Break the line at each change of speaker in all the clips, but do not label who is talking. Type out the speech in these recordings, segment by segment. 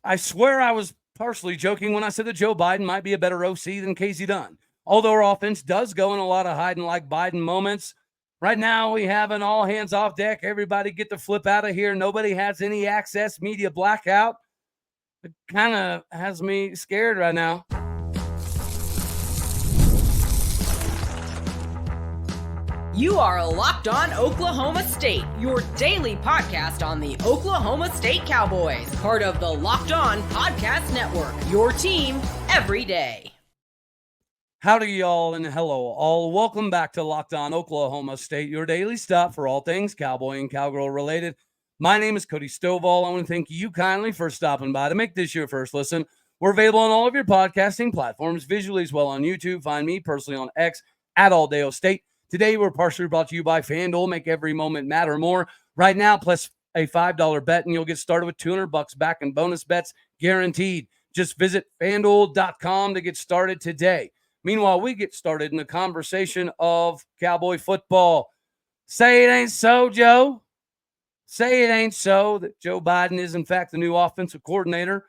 I swear I was partially joking when I said that Joe Biden might be a better OC than Casey Dunn. Although our offense does go in a lot of hiding like Biden moments, right now we have an all hands off deck. Everybody get the flip out of here. Nobody has any access. Media blackout. It kind of has me scared right now.
You are Locked On Oklahoma State, your daily podcast on the Oklahoma State Cowboys, part of the Locked On Podcast Network, your team every day.
Howdy, y'all, and hello, all. Welcome back to Locked On Oklahoma State, your daily stop for all things Cowboy and Cowgirl related. My name is Cody Stovall. I want to thank you kindly for stopping by to make this your first listen. We're available on all of your podcasting platforms, visually as well on YouTube. Find me personally on X at Aldeo State. Today, we're partially brought to you by FanDuel. Make every moment matter more. Right now, plus a $5 bet, and you'll get started with $200 back in bonus bets guaranteed. Just visit FanDuel.com to get started today. Meanwhile, we get started in the conversation of Cowboy football. Say it ain't so, Joe. Say it ain't so that Joe Biden is, in fact, the new offensive coordinator,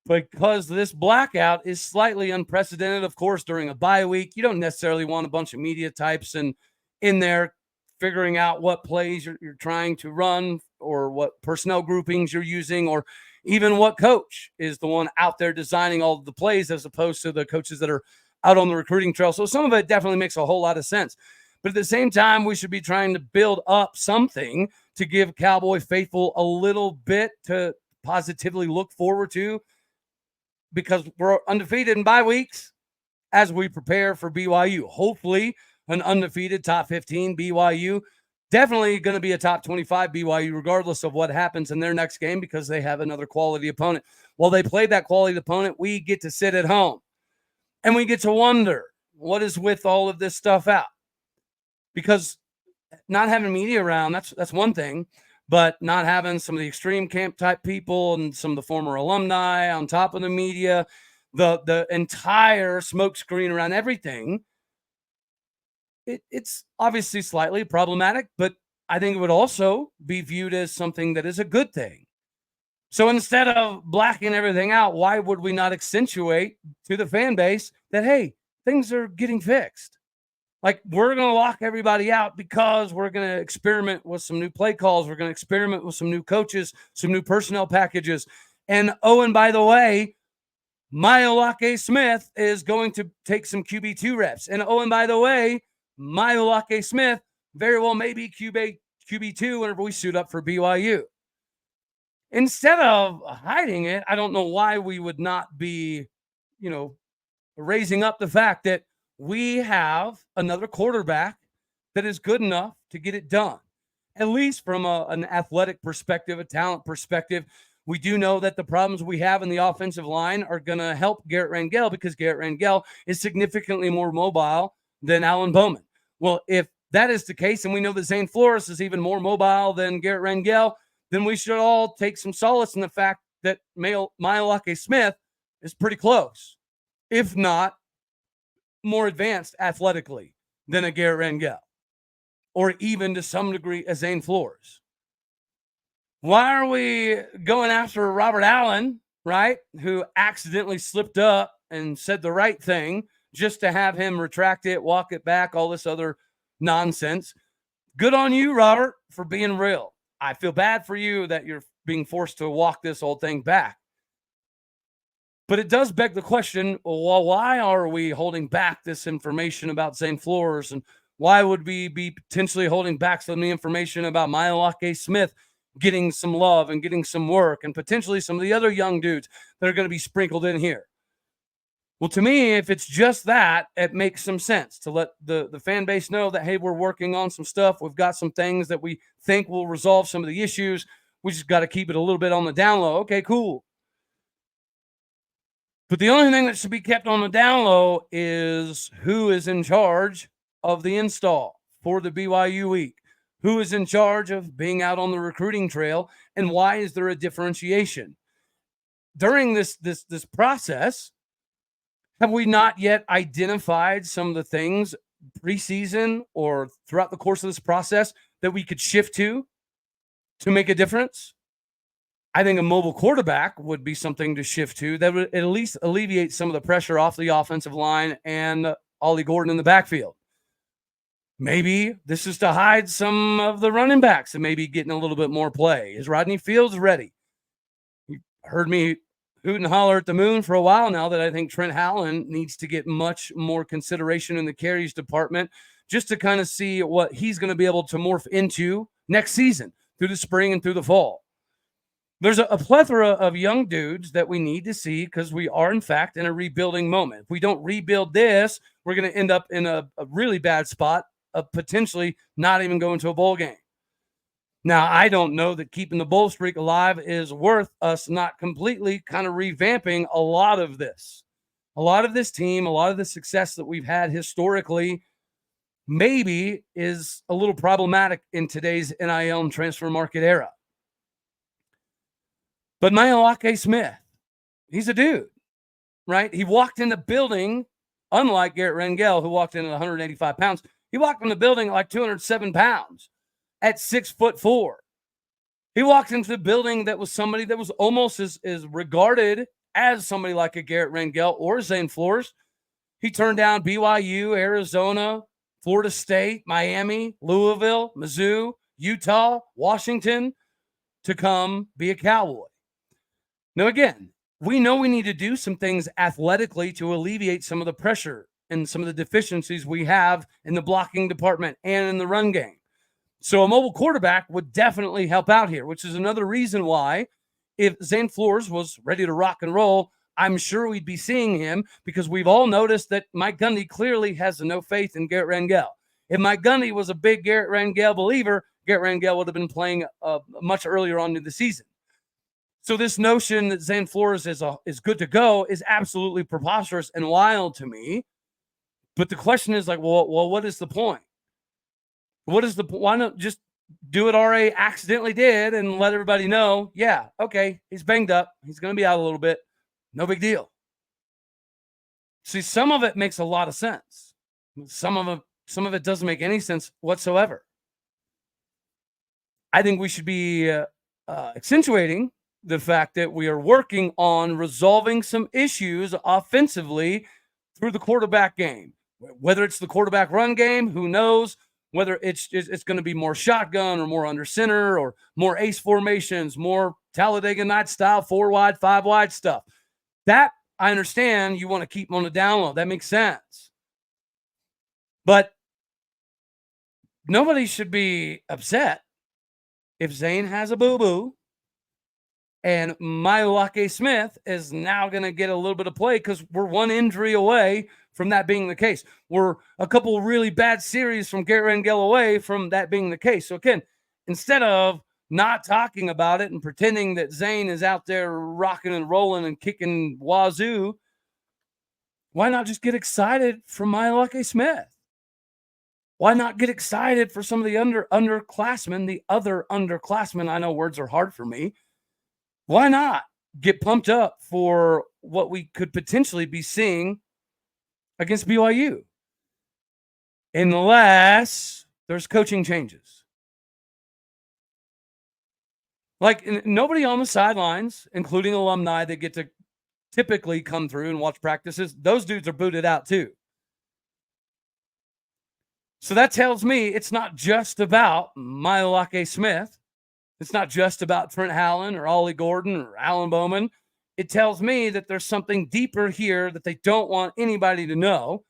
because this blackout is slightly unprecedented. Of course, during a bye week, you don't necessarily want a bunch of media types in there figuring out what plays you're trying to run or what personnel groupings you're using, or even what coach is the one out there designing all of the plays as opposed to the coaches that are out on the recruiting trail. So some of it definitely makes a whole lot of sense. But at the same time, we should be trying to build up something to give Cowboy faithful a little bit to positively look forward to, because we're undefeated in bye weeks as we prepare for BYU. Hopefully, an undefeated top 15 BYU. Definitely going to be a top 25 BYU, regardless of what happens in their next game, because they have another quality opponent. While they played that quality opponent, we get to sit at home. And we get to wonder, what is with all of this stuff out? Because not having media around, that's one thing. But not having some of the extreme camp type people and some of the former alumni on top of the media, the entire smoke screen around everything, it's obviously slightly problematic, but I think it would also be viewed as something that is a good thing. So instead of blacking everything out, why would we not accentuate to the fan base that, hey, things are getting fixed? Like, we're going to lock everybody out because we're going to experiment with some new play calls. We're going to experiment with some new coaches, some new personnel packages. And by the way, Myolake Smith is going to take some QB2 reps. And by the way, Myolake Smith very well may be QB2 whenever we suit up for BYU. Instead of hiding it, I don't know why we would not be, raising up the fact that we have another quarterback that is good enough to get it done, at least from an athletic perspective, a talent perspective. We do know that the problems we have in the offensive line are going to help Garrett Rangel, because Garrett Rangel is significantly more mobile than Alan Bowman. Well, if that is the case, and we know that Zane Flores is even more mobile than Garrett Rangel, then we should all take some solace in the fact that Myolake Smith is pretty close, if not more advanced athletically than a Garrett Rangel, or even to some degree a Zane Flores. Why are we going after Robert Allen, right, who accidentally slipped up and said the right thing, just to have him retract it, walk it back, all this other nonsense? Good on you, Robert, for being real. I feel bad for you that you're being forced to walk this whole thing back. But it does beg the question, well, why are we holding back this information about Zane Flores? And why would we be potentially holding back some of the information about Myolake Smith getting some love and getting some work, and potentially some of the other young dudes that are going to be sprinkled in here? Well, to me, if it's just that, it makes some sense to let the fan base know that, hey, we're working on some stuff. We've got some things that we think will resolve some of the issues. We just got to keep it a little bit on the down low. Okay, cool. But the only thing that should be kept on the down low is who is in charge of the install for the BYU week. Who is in charge of being out on the recruiting trail, and why is there a differentiation? During this process, have we not yet identified some of the things preseason or throughout the course of this process that we could shift to make a difference? I think a mobile quarterback would be something to shift to that would at least alleviate some of the pressure off the offensive line and Ollie Gordon in the backfield. Maybe this is to hide some of the running backs and maybe getting a little bit more play. Is Rodney Fields ready? You heard me hoot and holler at the moon for a while now that I think Trent Hallen needs to get much more consideration in the carries department just to kind of see what he's going to be able to morph into next season through the spring and through the fall. There's a plethora of young dudes that we need to see because we are, in fact, in a rebuilding moment. If we don't rebuild this, we're going to end up in a really bad spot of potentially not even going to a bowl game. Now, I don't know that keeping the bowl streak alive is worth us not completely kind of revamping a lot of this. A lot of this team, a lot of the success that we've had historically maybe is a little problematic in today's NIL and transfer market era. But Mailake Smith, he's a dude, right? He walked in the building, unlike Garrett Rangel, who walked in at 185 pounds. He walked in the building at like 207 pounds at 6'4". He walked into the building that was somebody that was almost as regarded as somebody like a Garrett Rangel or Zane Flores. He turned down BYU, Arizona, Florida State, Miami, Louisville, Mizzou, Utah, Washington to come be a Cowboy. Now, again, we know we need to do some things athletically to alleviate some of the pressure and some of the deficiencies we have in the blocking department and in the run game. So a mobile quarterback would definitely help out here, which is another reason why if Zane Flores was ready to rock and roll, I'm sure we'd be seeing him because we've all noticed that Mike Gundy clearly has no faith in Garrett Rangel. If Mike Gundy was a big Garrett Rangel believer, Garrett Rangel would have been playing much earlier on in the season. So this notion that Zane Flores is good to go is absolutely preposterous and wild to me. But the question is like, well, what is the point? What is the point? Why not just do what RA accidentally did and let everybody know, yeah, okay, he's banged up. He's going to be out a little bit. No big deal. See, some of it makes a lot of sense. Some of it doesn't make any sense whatsoever. I think we should be accentuating the fact that we are working on resolving some issues offensively through the quarterback game. Whether it's the quarterback run game, who knows? Whether it's going to be more shotgun or more under center or more ace formations, more Talladega Nights style 4 wide, 5 wide stuff. That I understand you want to keep on the down low. That makes sense. But nobody should be upset if Zane has a boo-boo and Mailake Smith is now going to get a little bit of play because we're one injury away from that being the case. We're a couple of really bad series from Garrett Rangel away from that being the case. So again, instead of not talking about it and pretending that Zane is out there rocking and rolling and kicking wazoo, why not just get excited for Mailake Smith? Why not get excited for some of the underclassmen, the other underclassmen? I know words are hard for me. Why not get pumped up for what we could potentially be seeing against BYU? Unless there's coaching changes. Like nobody on the sidelines, including alumni that get to typically come through and watch practices, those dudes are booted out too. So that tells me it's not just about Mailake Smith. It's not just about Trent Hallen or Ollie Gordon or Alan Bowman. It tells me that there's something deeper here that they don't want anybody to know.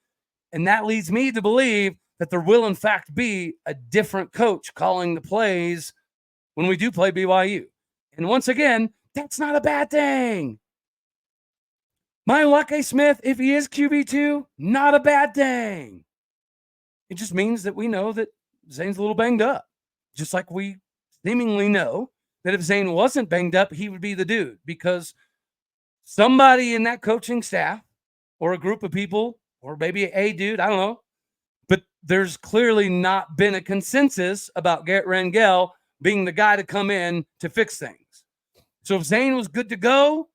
And that leads me to believe that there will, in fact, be a different coach calling the plays when we do play BYU. And once again, that's not a bad thing. Mailake Smith, if he is QB2, not a bad thing. It just means that we know that Zane's a little banged up. Just like we seemingly know that if Zane wasn't banged up, he would be the dude. Because somebody in that coaching staff or a group of people or maybe a dude, I don't know. But there's clearly not been a consensus about Garrett Rangel being the guy to come in to fix things. So if Zane was good to go,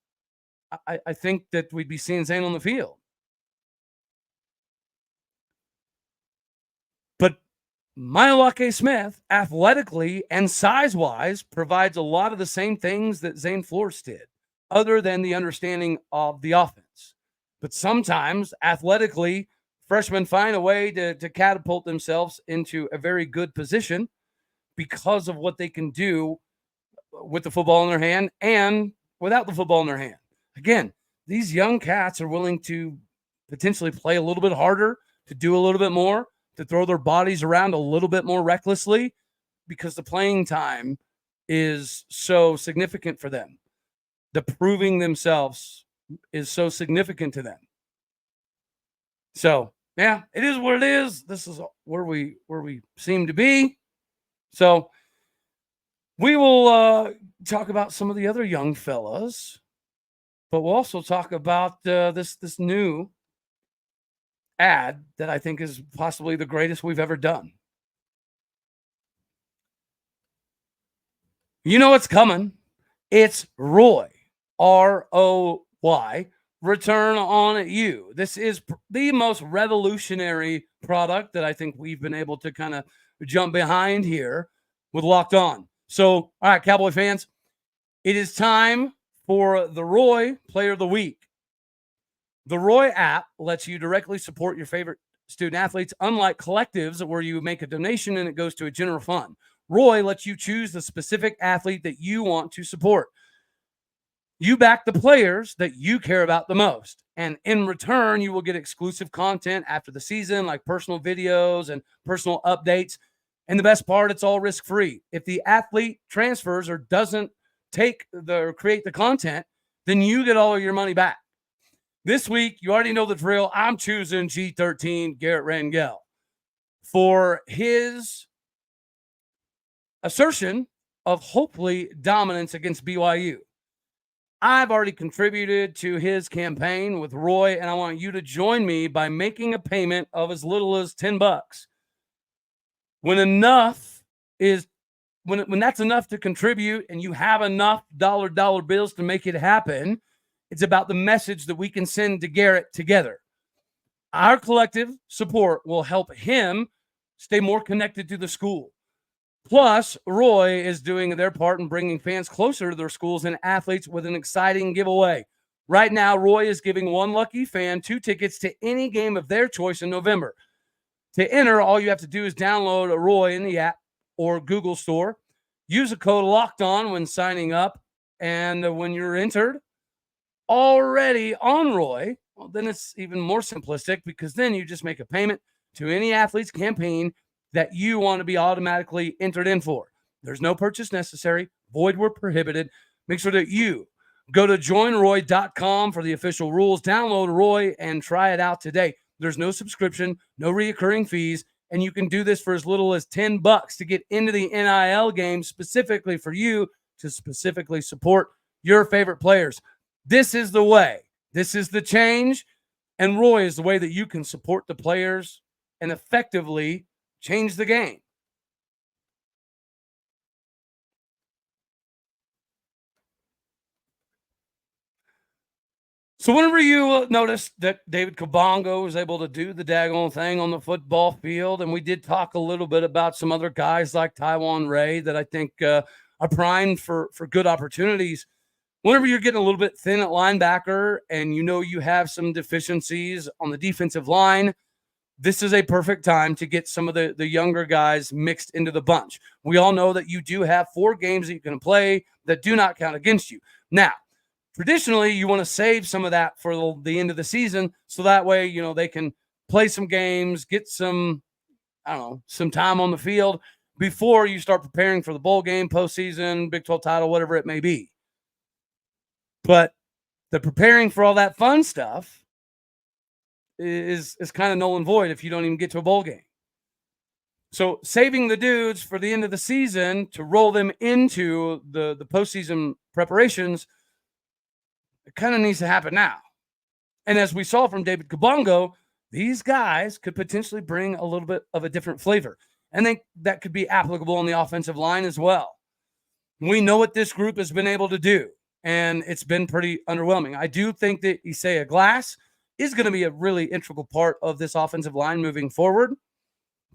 I think that we'd be seeing Zane on the field. But Mailake Smith, athletically and size-wise, provides a lot of the same things that Zane Flores did, other than the understanding of the offense. But sometimes, athletically, freshmen find a way to catapult themselves into a very good position because of what they can do with the football in their hand and without the football in their hand. Again, these young cats are willing to potentially play a little bit harder, to do a little bit more, to throw their bodies around a little bit more recklessly because the playing time is so significant for them. The proving themselves is so significant to them. So, yeah, it is what it is. This is where we seem to be. So, we will talk about some of the other young fellas, but we'll also talk about this new ad that I think is possibly the greatest we've ever done. You know what's coming. It's Roy, R-O-Y, Return on You. This is the most revolutionary product that I think we've been able to kind of jump behind here with Locked On. So, all right, Cowboy fans, it is time for the Roy Player of the Week. The Roy app lets you directly support your favorite student athletes, unlike collectives where you make a donation and it goes to a general fund. Roy lets you choose the specific athlete that you want to support. You back the players that you care about the most. And in return, you will get exclusive content after the season, like personal videos and personal updates. And the best part, it's all risk-free. If the athlete transfers or doesn't create the content, then you get all of your money back. This week, you already know the drill. I'm choosing G13 Garrett Rangel for his assertion of hopefully dominance against BYU. I've already contributed to his campaign with Roy, and I want you to join me by making a payment of as little as $10. When that's enough to contribute and you have enough dollar bills to make it happen, it's about the message that we can send to Garrett together. Our collective support will help him stay more connected to the school. Plus, Roy is doing their part in bringing fans closer to their schools and athletes with an exciting giveaway. Right now, Roy is giving one lucky fan 2 tickets to any game of their choice in November. To enter, all you have to do is download a Roy in the app or Google store. Use a code Locked On when signing up. And when you're entered already on Roy, well, then it's even more simplistic because then you just make a payment to any athlete's campaign that you want to be automatically entered in for. There's no purchase necessary. Void where prohibited. Make sure that you go to joinroy.com for the official rules. Download Roy and try it out today. There's no subscription, no reoccurring fees, and you can do this for as little as $10 to get into the NIL game specifically for you to specifically support your favorite players. This is the way. This is the change, and Roy is the way that you can support the players and effectively change the game. So whenever you notice that David Kabongo was able to do the daggone thing on the football field, and we did talk a little bit about some other guys like Tywan Ray that I think are primed for good opportunities. Whenever you're getting a little bit thin at linebacker and you know you have some deficiencies on the defensive line, this is a perfect time to get some of the younger guys mixed into the bunch. We all know that you do have 4 games that you can play that do not count against you. Now, traditionally, you want to save some of that for the end of the season so that way, you know, they can play some games, get some time on the field before you start preparing for the bowl game, postseason, Big 12 title, whatever it may be. But the preparing for all that fun stuff is kind of null and void if you don't even get to a bowl game. So saving the dudes for the end of the season to roll them into the postseason preparations, it kind of needs to happen now. And as we saw from David Kabongo, these guys could potentially bring a little bit of a different flavor. And think that could be applicable on the offensive line as well. We know what this group has been able to do, and it's been pretty underwhelming. I do think that Isaiah Glass is going to be a really integral part of this offensive line moving forward.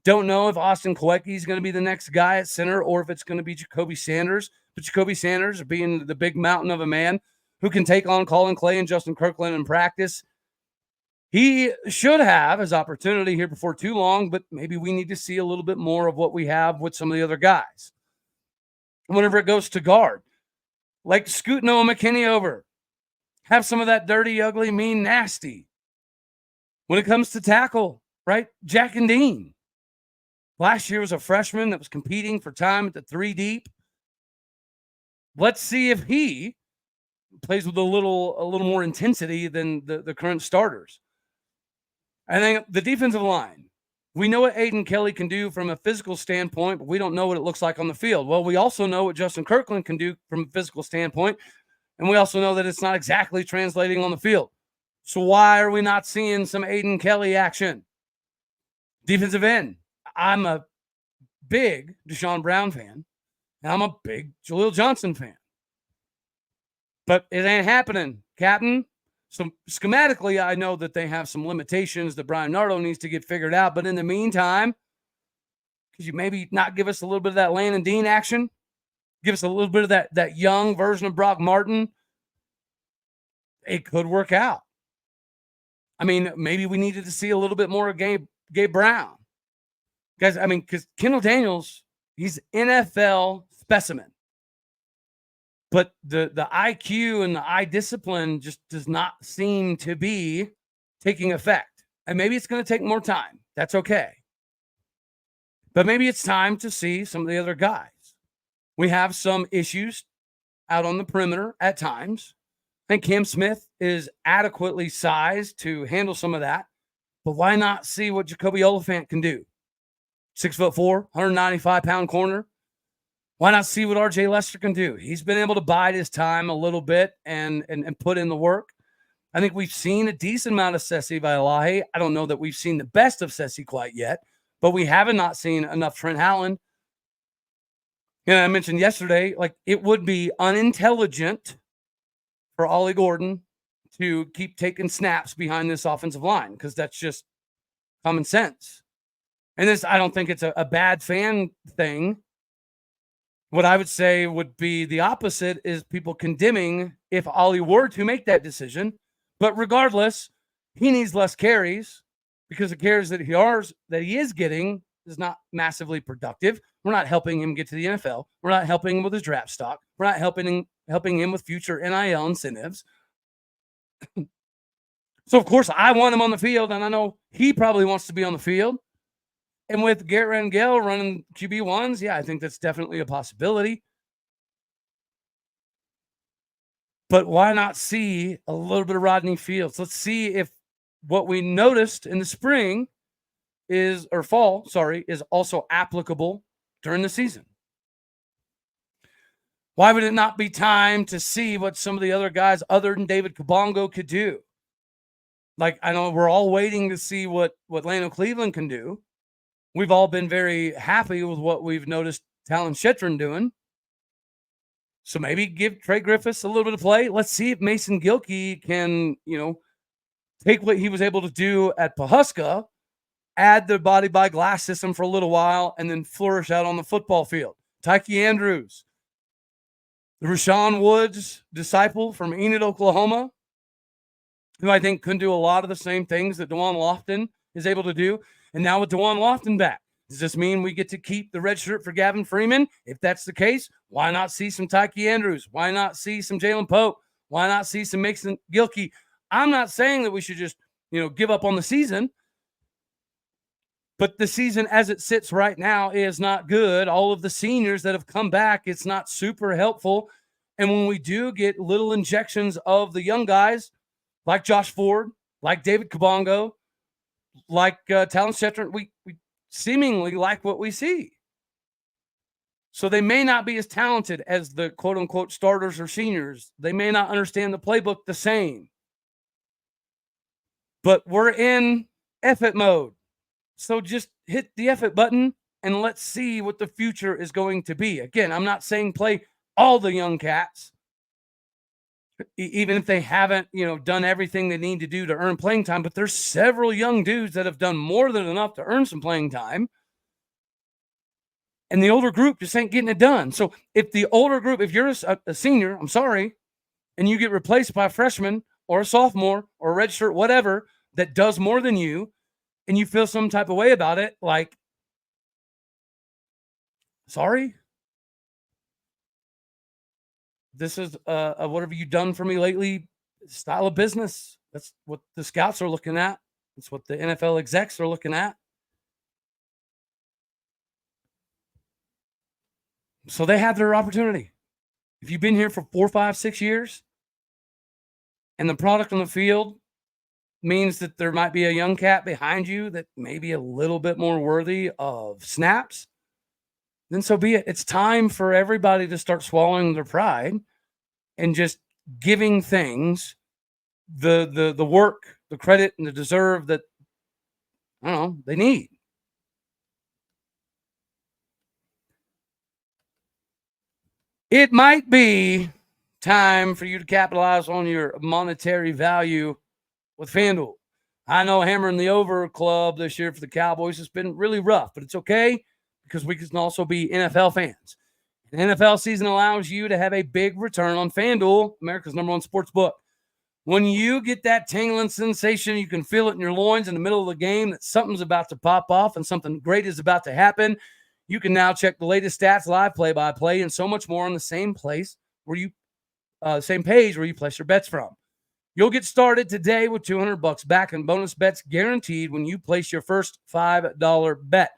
Don't know if Austin Koecki is going to be the next guy at center or if it's going to be Jacoby Sanders. But Jacoby Sanders, being the big mountain of a man who can take on Colin Clay and Justin Kirkland in practice, he should have his opportunity here before too long, but maybe we need to see a little bit more of what we have with some of the other guys. Whenever it goes to guard, like scoot Noah McKinney over, have some of that dirty, ugly, mean, nasty. When it comes to tackle, right? Jack and Dean. Last year was a freshman that was competing for time at the 3 deep. Let's see if he plays with a little more intensity than the current starters. I think the defensive line, we know what Aiden Kelly can do from a physical standpoint, but we don't know what it looks like on the field. Well, we also know what Justin Kirkland can do from a physical standpoint, and we also know that it's not exactly translating on the field. So why are we not seeing some Aiden Kelly action? Defensive end. I'm a big Deshaun Brown fan, and I'm a big Jaleel Johnson fan. But it ain't happening, Captain. So schematically, I know that they have some limitations that Brian Nardo needs to get figured out. But in the meantime, could you maybe not give us a little bit of that Landon Dean action? Give us a little bit of that young version of Brock Martin? It could work out. I mean, maybe we needed to see a little bit more of Gabe Brown. Guys, I mean, because Kendall Daniels, he's NFL specimen. But the IQ and the eye discipline just does not seem to be taking effect. And maybe it's going to take more time. That's okay. But maybe it's time to see some of the other guys. We have some issues out on the perimeter at times. I think Cam Smith is adequately sized to handle some of that. But why not see what Jacoby Oliphant can do? 6'4", 195-pound corner. Why not see what RJ Lester can do? He's been able to bide his time a little bit and put in the work. I think we've seen a decent amount of Sessi Vailahi. I don't know that we've seen the best of Sessi quite yet, but we haven't not seen enough Trent Howland. And I mentioned yesterday, like it would be unintelligent for Ollie Gordon to keep taking snaps behind this offensive line because that's just common sense. And this, I don't think it's a bad fan thing. What I would say would be the opposite is people condemning if Ollie were to make that decision. But regardless, he needs less carries because the carries that he is getting is not massively productive. We're not helping him get to the NFL. We're not helping him with his draft stock. We're not helping him with future NIL incentives. So, of course, I want him on the field, and I know he probably wants to be on the field. And with Garrett Rangel running QB1s, yeah, I think that's definitely a possibility. But why not see a little bit of Rodney Fields? Let's see if what we noticed in the spring is also applicable during the season. Why would it not be time to see what some of the other guys other than David Kabongo could do? Like, I know we're all waiting to see what Lando Cleveland can do. We've all been very happy with what we've noticed Talon Shetron doing. So maybe give Trey Griffiths a little bit of play. Let's see if Mason Gilkey can, take what he was able to do at Pahuska, add the body by glass system for a little while, and then flourish out on the football field. Tyke Andrews, the Rashawn Woods disciple from Enid, Oklahoma, who I think can do a lot of the same things that DeJuan Lofton is able to do. And now with DeJuan Lofton back, does this mean we get to keep the red shirt for Gavin Freeman? If that's the case, why not see some Tyke Andrews? Why not see some Jalen Pope? Why not see some Mason Gilkey? I'm not saying that we should just, give up on the season. But the season as it sits right now is not good. All of the seniors that have come back, it's not super helpful. And when we do get little injections of the young guys, like Josh Ford, like David Kabongo, like Talon Shetron, we seemingly like what we see. So they may not be as talented as the quote-unquote starters or seniors. They may not understand the playbook the same. But we're in effort mode. So just hit the effort button and let's see what the future is going to be. Again, I'm not saying play all the young cats, even if they haven't, done everything they need to do to earn playing time. But there's several young dudes that have done more than enough to earn some playing time. And the older group just ain't getting it done. So if the older group, if you're a senior, I'm sorry, and you get replaced by a freshman or a sophomore or a red shirt, whatever, that does more than you, and you feel some type of way about it, like, sorry, this is a what have you done for me lately style of business. That's what the scouts are looking at. That's what the NFL execs are looking at. So they have their opportunity. If you've been here for 4, 5, 6 years, and the product on the field means that there might be a young cat behind you that may be a little bit more worthy of snaps, then so be it. It's time for everybody to start swallowing their pride and just giving things the work, the credit, and the deserve that, I don't know, they need. It might be time for you to capitalize on your monetary value with FanDuel. I know hammering the over club this year for the Cowboys has been really rough, but it's okay because we can also be NFL fans. An NFL season allows you to have a big return on FanDuel, America's #1 sports book. When you get that tingling sensation, you can feel it in your loins in the middle of the game that something's about to pop off and something great is about to happen. You can now check the latest stats, live play-by-play, and so much more on the same place where you, same page where you place your bets from. You'll get started today with $200 back in bonus bets guaranteed when you place your first $5 bet.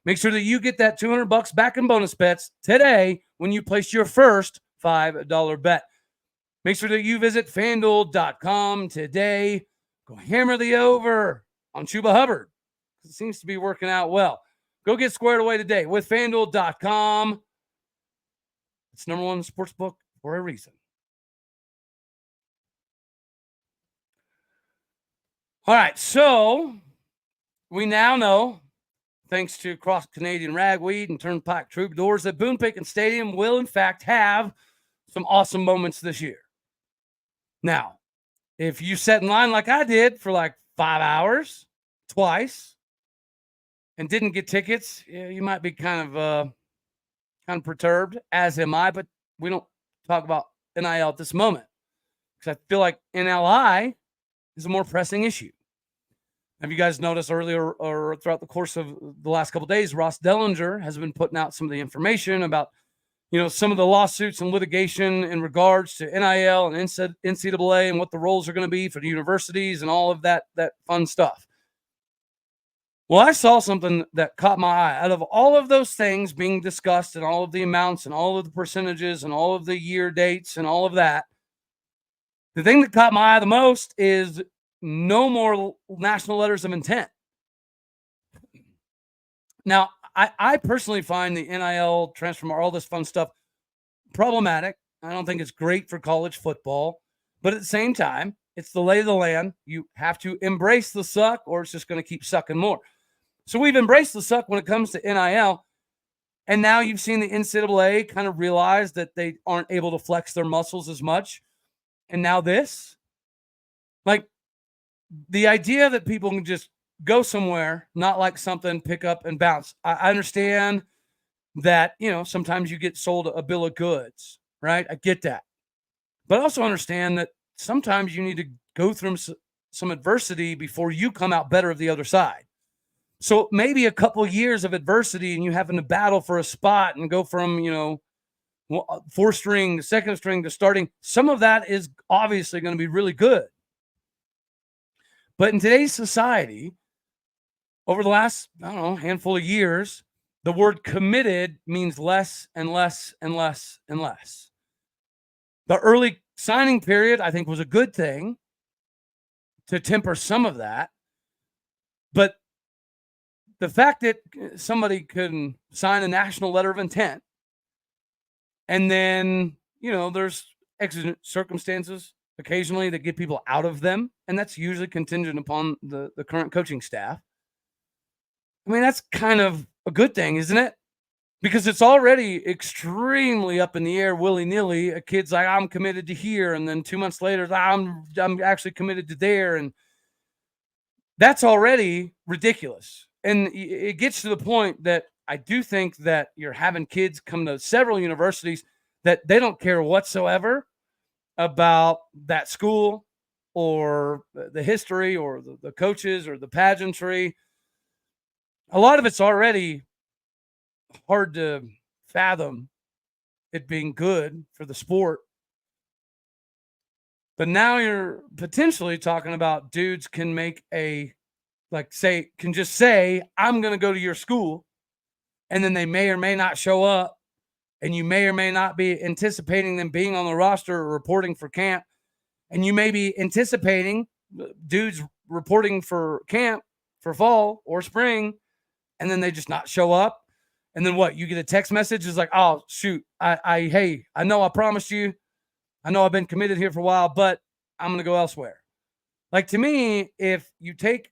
Make sure that you get that $200 back in bonus bets today when you place your first $5 bet. Make sure that you visit FanDuel.com today. Go hammer the over on Chuba Hubbard. It seems to be working out well. Go get squared away today with FanDuel.com. It's #1 sports book for a reason. All right, so we now know, thanks to Cross Canadian Ragweed and Turnpike Troubadours, that Boone Pickens Stadium will, in fact, have some awesome moments this year. Now, if you sat in line like I did for like 5 hours twice and didn't get tickets, you might be kind of perturbed, as am I, but we don't talk about NIL at this moment because I feel like NLI is a more pressing issue. Have you guys noticed earlier or throughout the course of the last couple of days, Ross Dellinger has been putting out some of the information about, some of the lawsuits and litigation in regards to NIL and NCAA and what the roles are going to be for the universities and all of that fun stuff. Well, I saw something that caught my eye. Out of all of those things being discussed and all of the amounts and all of the percentages and all of the year dates and all of that, the thing that caught my eye the most is no more national letters of intent. Now, I personally find the NIL transfer, all this fun stuff, problematic. I don't think it's great for college football. But at the same time, it's the lay of the land. You have to embrace the suck or it's just going to keep sucking more. So we've embraced the suck when it comes to NIL. And now you've seen the NCAA kind of realize that they aren't able to flex their muscles as much. And now this, like the idea that people can just go somewhere, not like something, pick up and bounce. I understand that, sometimes you get sold a bill of goods, right? I get that. But I also understand that sometimes you need to go through some adversity before you come out better of the other side. So maybe a couple of years of adversity and you having to battle for a spot and go from, 4th string to 2nd string to starting. Some of that is obviously going to be really good. But in today's society, over the last, handful of years, the word committed means less and less and less and less. The early signing period, I think, was a good thing to temper some of that. But the fact that somebody can sign a national letter of intent and then, there's exigent circumstances occasionally that get people out of them, and that's usually contingent upon the current coaching staff. I mean, that's kind of a good thing, isn't it? Because it's already extremely up in the air, willy-nilly. A kid's like, I'm committed to here, and then 2 months later, I'm actually committed to there, and that's already ridiculous. And it gets to the point that I do think that you're having kids come to several universities that they don't care whatsoever about that school or the history or the coaches or the pageantry. A lot of it's already hard to fathom it being good for the sport. But now you're potentially talking about dudes can make can just say, I'm going to go to your school. And then they may or may not show up. And you may or may not be anticipating them being on the roster or reporting for camp. And you may be anticipating dudes reporting for camp for fall or spring. And then they just not show up. And then what? You get a text message. It's like, oh, shoot. Hey, I know I promised you. I know I've been committed here for a while, but I'm going to go elsewhere. Like, to me, if you take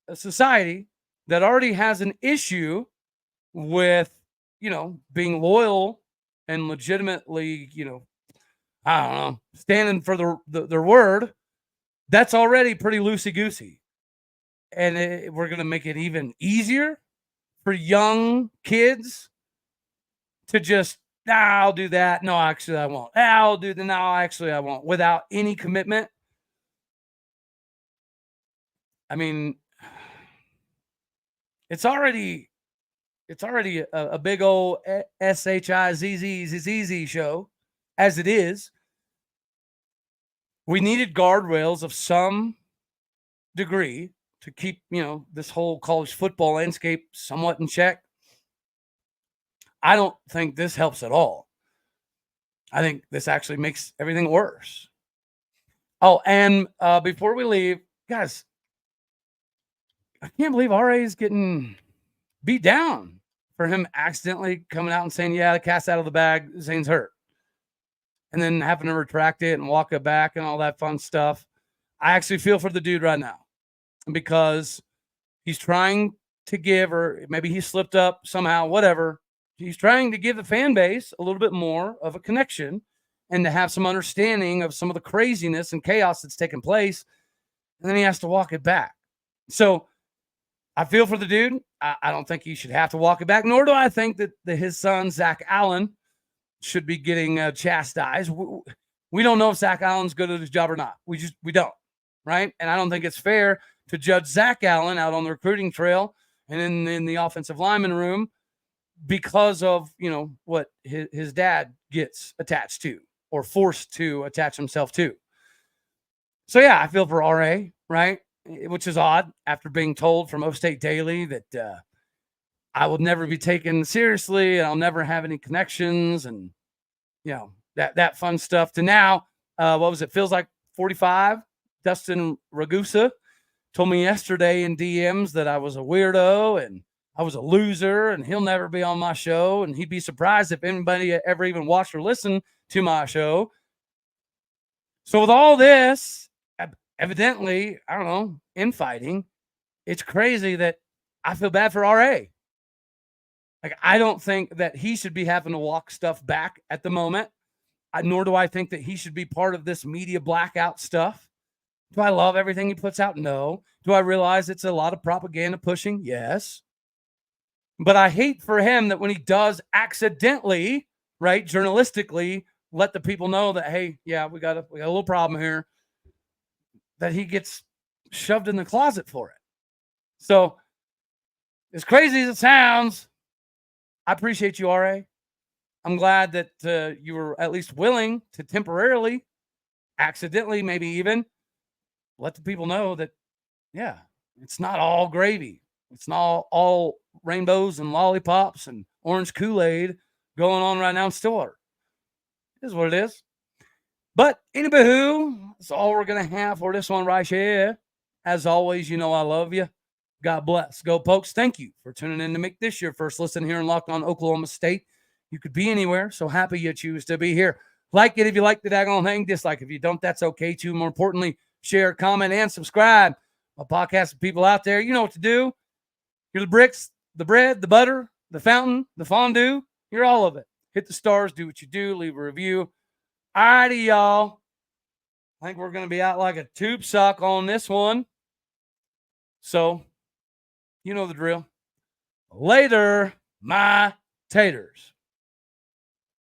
a society that already has an issue with, being loyal and legitimately, I don't know, standing for their word, that's already pretty loosey-goosey. And we're going to make it even easier for young kids to just, I'll do that. No, actually, I won't. I'll do that. No, actually, I won't. Without any commitment. I mean, it's already a big old SHIZZ show as it is. We needed guardrails of some degree to keep, this whole college football landscape somewhat in check. I don't think this helps at all. I think this actually makes everything worse. Oh, and before we leave, guys, I can't believe RA is getting beat down for him accidentally coming out and saying, yeah, the cat's out of the bag, Zane's hurt. And then having to retract it and walk it back and all that fun stuff. I actually feel for the dude right now because he's trying to give, or maybe he slipped up somehow, whatever. He's trying to give the fan base a little bit more of a connection and to have some understanding of some of the craziness and chaos that's taken place. And then he has to walk it back. So I feel for the dude. I don't think he should have to walk it back, nor do I think that his son, Zach Allen, should be getting chastised. We don't know if Zach Allen's good at his job or not. We don't, right? And I don't think it's fair to judge Zach Allen out on the recruiting trail and in the offensive lineman room because of, what his dad gets attached to or forced to attach himself to. So, yeah, I feel for RA, right? Which is odd after being told from O State Daily that I will never be taken seriously and I'll never have any connections and, that fun stuff to now, what was it? Feels like 45. Dustin Ragusa told me yesterday in DMs that I was a weirdo and I was a loser and he'll never be on my show. And he'd be surprised if anybody ever even watched or listened to my show. So with all this, evidently, I don't know, infighting, it's crazy that I feel bad for RA. Like, I don't think that he should be having to walk stuff back at the moment. Nor do I think that he should be part of this media blackout stuff. Do I love everything he puts out? No. Do I realize it's a lot of propaganda pushing? Yes. But I hate for him that when he does accidentally, right, journalistically, let the people know that, hey, yeah, we got a little problem here, that he gets shoved in the closet for it. So, as crazy as it sounds, I appreciate you, RA. I'm glad that you were at least willing to temporarily, accidentally, maybe even, let the people know that, yeah, it's not all gravy. It's not all rainbows and lollipops and orange Kool-Aid going on right now in Stillwater. It is what it is. But anywho, that's all we're going to have for this one right here. As always, I love you. God bless. Go Pokes. Thank you for tuning in to make this your first listen here in Locked On Oklahoma State. You could be anywhere, so happy you choose to be here. Like it if you like the daggone thing. Dislike if you don't. That's okay too. More importantly, share, comment, and subscribe. My podcast people out there, you know what to do. You're the bricks, the bread, the butter, the fountain, the fondue. You're all of it. Hit the stars. Do what you do. Leave a review. All righty, y'all. I think we're going to be out like a tube sock on this one. So, you know the drill. Later. my taters.